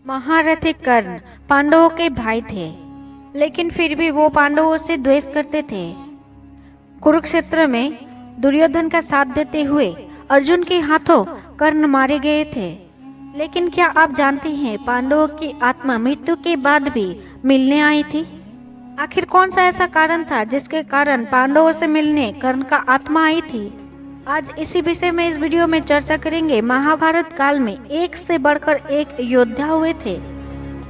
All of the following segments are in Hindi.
महारथी कर्ण पांडवों के भाई थे, लेकिन फिर भी वो पांडवों से द्वेष करते थे। कुरुक्षेत्र में दुर्योधन का साथ देते हुए अर्जुन के हाथों कर्ण मारे गए थे। लेकिन क्या आप जानते हैं पांडवों की आत्मा मृत्यु के बाद भी मिलने आई थी? आखिर कौन सा ऐसा कारण था जिसके कारण पांडवों से मिलने कर्ण का आत्मा आई थी? आज इसी विषय में इस वीडियो में चर्चा करेंगे। महाभारत काल में एक से बढ़कर एक योद्धा हुए थे।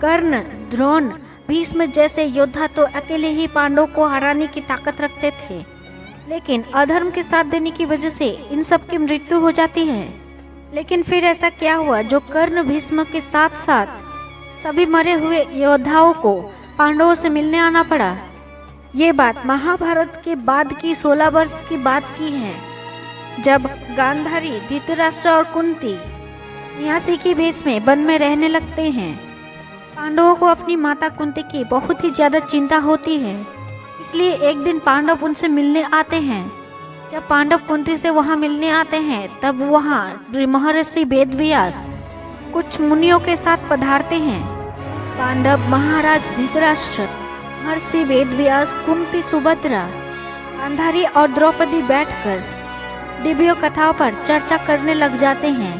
कर्ण, द्रोण, भीष्म जैसे योद्धा तो अकेले ही पांडवों को हराने की ताकत रखते थे, लेकिन अधर्म के साथ देने की वजह से इन सब की मृत्यु हो जाती है। लेकिन फिर ऐसा क्या हुआ जो कर्ण, भीष्म के साथ साथ सभी मरे हुए योद्धाओं को पांडवों से मिलने आना पड़ा? ये बात महाभारत के बाद की 16 वर्ष की बात की है, जब गांधारी, धृतराष्ट्र और कुंती न्यासी की भेष में वन में रहने लगते हैं। पांडवों को अपनी माता कुंती की बहुत ही ज्यादा चिंता होती है, इसलिए एक दिन पांडव उनसे मिलने आते हैं। जब पांडव कुंती से वहां मिलने आते हैं, तब वहां महर्षि वेदव्यास कुछ मुनियों के साथ पधारते हैं। पांडव, महाराज धृतराष्ट्र, महर्षि वेदव्यास, कुंती, सुभद्रा, गांधारी और द्रौपदी बैठकर दिव्य कथाओं पर चर्चा करने लग जाते हैं।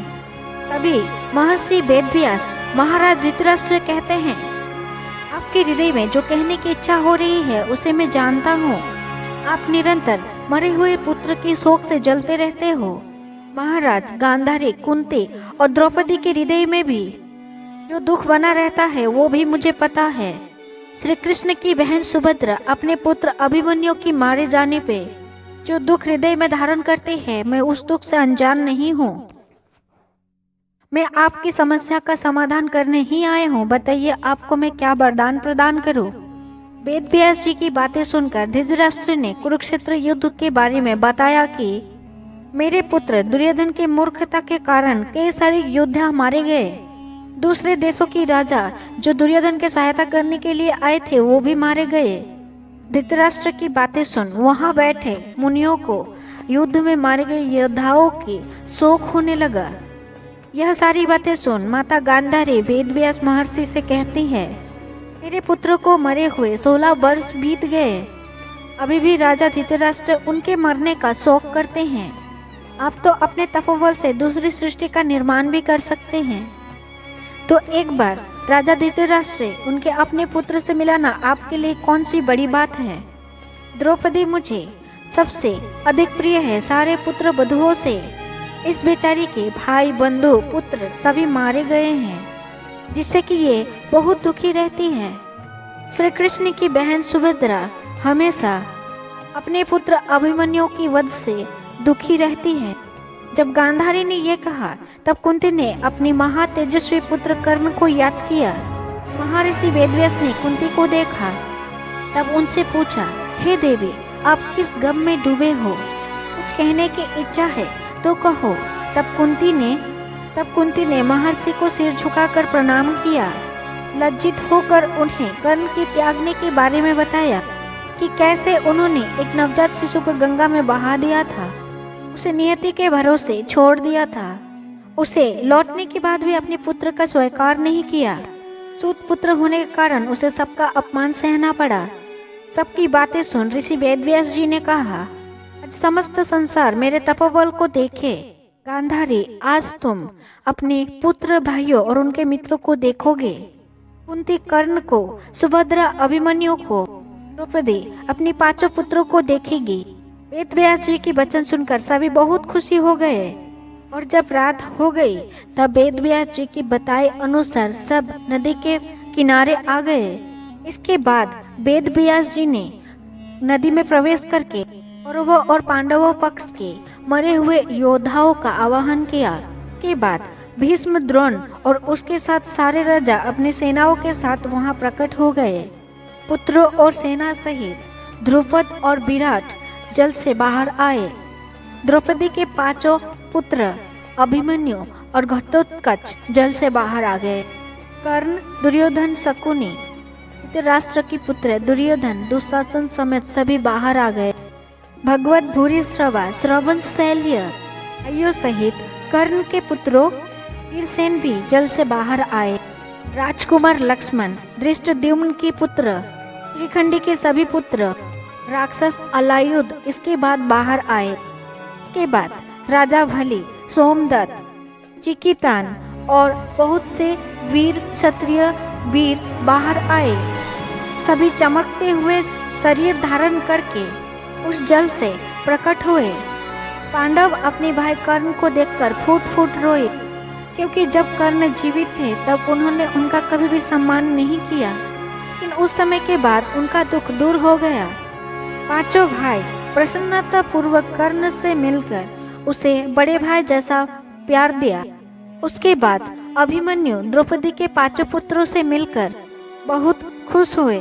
तभी महर्षि वेदव्यास महाराज धृतराष्ट्र कहते हैं, आपके हृदय में जो कहने की इच्छा हो रही है उसे मैं जानता हूँ। आप निरंतर मरे हुए पुत्र की शोक से जलते रहते हो। महाराज, गांधारी, कुंती और द्रौपदी के हृदय में भी जो दुख बना रहता है वो भी मुझे पता है। श्री कृष्ण की बहन सुभद्रा अपने पुत्र अभिमन्यु की मारे जाने पे जो दुख हृदय में धारण करते हैं, मैं उस दुख से अनजान नहीं हूँ। मैं आपकी समस्या का समाधान करने ही आया हूँ। बताइए आपको मैं क्या वरदान प्रदान करूँ? वेदव्यास जी की बातें सुनकर धृतराष्ट्र ने कुरुक्षेत्र युद्ध के बारे में बताया कि मेरे पुत्र दुर्योधन की मूर्खता के कारण कई सारे योद्धा मारे गए। दूसरे देशों की राजा जो दुर्योधन की सहायता करने के लिए आए थे वो भी मारे गए। धृतराष्ट्र की बातें सुन वहां बैठे मुनियों को युद्ध में मारे गए योद्धाओं की शोक होने लगा। यह सारी बातें सुन माता गांधारी वेदव्यास महर्षि से कहती है, मेरे पुत्र को मरे हुए 16 वर्ष बीत गए, अभी भी राजा धृतराष्ट्र उनके मरने का शोक करते हैं। आप तो अपने तपोबल से दूसरी सृष्टि का निर्माण भी कर सकते हैं, तो एक बार राजा धृतराष्ट्र से उनके अपने पुत्र से मिलाना आपके लिए कौन सी बड़ी बात है? द्रौपदी मुझे सबसे अधिक प्रिय है। सारे पुत्र वधुओं से इस बेचारी के भाई, बंधु, पुत्र सभी मारे गए हैं, जिससे कि ये बहुत दुखी रहती है। श्री कृष्ण की बहन सुभद्रा हमेशा अपने पुत्र अभिमन्यु की वध से दुखी रहती है। जब गांधारी ने यह कहा, तब कुंती ने अपनी महातेजस्वी पुत्र कर्ण को याद किया। महर्षि वेदव्यास ने कुंती को देखा, तब उनसे पूछा, हे देवी, आप किस गम में डूबे हो? कुछ कहने की इच्छा है तो कहो। तब कुंती ने महर्षि को सिर झुकाकर प्रणाम किया। लज्जित होकर उन्हें कर्ण के त्यागने के बारे में बताया कि कैसे उन्होंने एक नवजात शिशु को गंगा में बहा दिया था, उसे नियति के भरोसे छोड़ दिया था। उसे लौटने के बाद भी अपने पुत्र का स्वीकार नहीं किया। सूत पुत्र होने के कारण उसे सबका अपमान सहना पड़ा। सबकी बातें सुन ऋषि वेदव्यास जी ने कहा, आज समस्त संसार मेरे तपोबल को देखे। गांधारी, आज तुम अपने पुत्र, भाइयों और उनके मित्रों को देखोगे। कुंती कर्ण को, सुभद्रा अभिमन्यु को, द्रौपदी अपनी 5 पुत्रों को देखेगी। वेदव्यास जी की वचन सुनकर सभी बहुत खुशी हो गए, और जब रात हो गई तब वेदव्यास जी की बताए अनुसार सब नदी के किनारे आ गए। इसके बाद वेदव्यास जी ने नदी में प्रवेश करके कौरवों और पांडवों पक्ष के मरे हुए योद्धाओं का आवाहन किया। के बाद भीष्म, द्रोण और उसके साथ सारे राजा अपनी सेनाओं के साथ वहां प्रकट हो गए। पुत्रों और सेना सहित ध्रुपद और विराट जल से बाहर आए। द्रौपदी के 5 पुत्र अभिमन्यु और घटोत्कच जल से बाहर आ गए। कर्ण, दुर्योधन, शकुनी, धृतराष्ट्र की पुत्र दुर्योधन, दुशासन समेत सभी बाहर आ गए। भगवत भूरिश्रवा, श्रवण, शैल्य आयो सहित कर्ण के पुत्रों वीरसेन भी जल से बाहर आए। राजकुमार लक्ष्मण धृष्टद्युम्न के पुत्र, त्रिखंडी के सभी पुत्र, राक्षस अलायुध इसके बाद बाहर आए। इसके बाद राजा भली, सोमदत्त, चिकितान और बहुत से वीर क्षत्रिय वीर बाहर आए। सभी चमकते हुए शरीर धारण करके उस जल से प्रकट हुए। पांडव अपने भाई कर्ण को देखकर फूट फूट रोए, क्योंकि जब कर्ण जीवित थे तब उन्होंने उनका कभी भी सम्मान नहीं किया, लेकिन उस समय के बाद उनका दुख दूर हो गया। पांचों भाई प्रसन्नता पूर्वक कर्ण से मिलकर उसे बड़े भाई जैसा प्यार दिया। उसके बाद अभिमन्यु द्रौपदी के पांचों पुत्रों से मिलकर बहुत खुश हुए।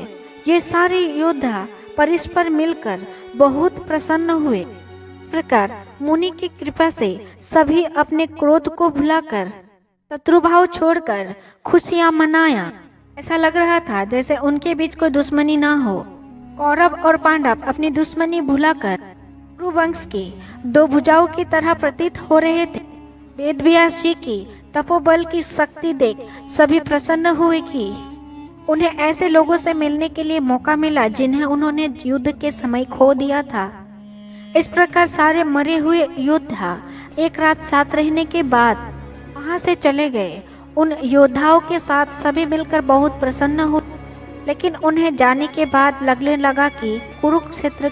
ये सारे योद्धा परस्पर मिलकर बहुत प्रसन्न हुए। इस प्रकार मुनि की कृपा से सभी अपने क्रोध को भुलाकर, शत्रुभाव छोड़कर खुशियां मनाया। ऐसा लग रहा था जैसे उनके बीच कोई दुश्मनी ना हो। कौरव और पांडव अपनी दुश्मनी भुलाकर कुरुवंश की दो भुजाओं की तरह प्रतीत हो रहे थे। वेदव्यास जी की तपोबल की शक्ति देख सभी प्रसन्न हुए कि उन्हें ऐसे लोगों से मिलने के लिए मौका मिला जिन्हें उन्होंने युद्ध के समय खो दिया था। इस प्रकार सारे मरे हुए योद्धा एक रात साथ रहने के बाद वहां से चले गए। उन योद्धाओं के साथ सभी मिलकर बहुत प्रसन्न हुए, लेकिन उन्हें जाने के बाद लगने लगा कि कुरुक्षेत्र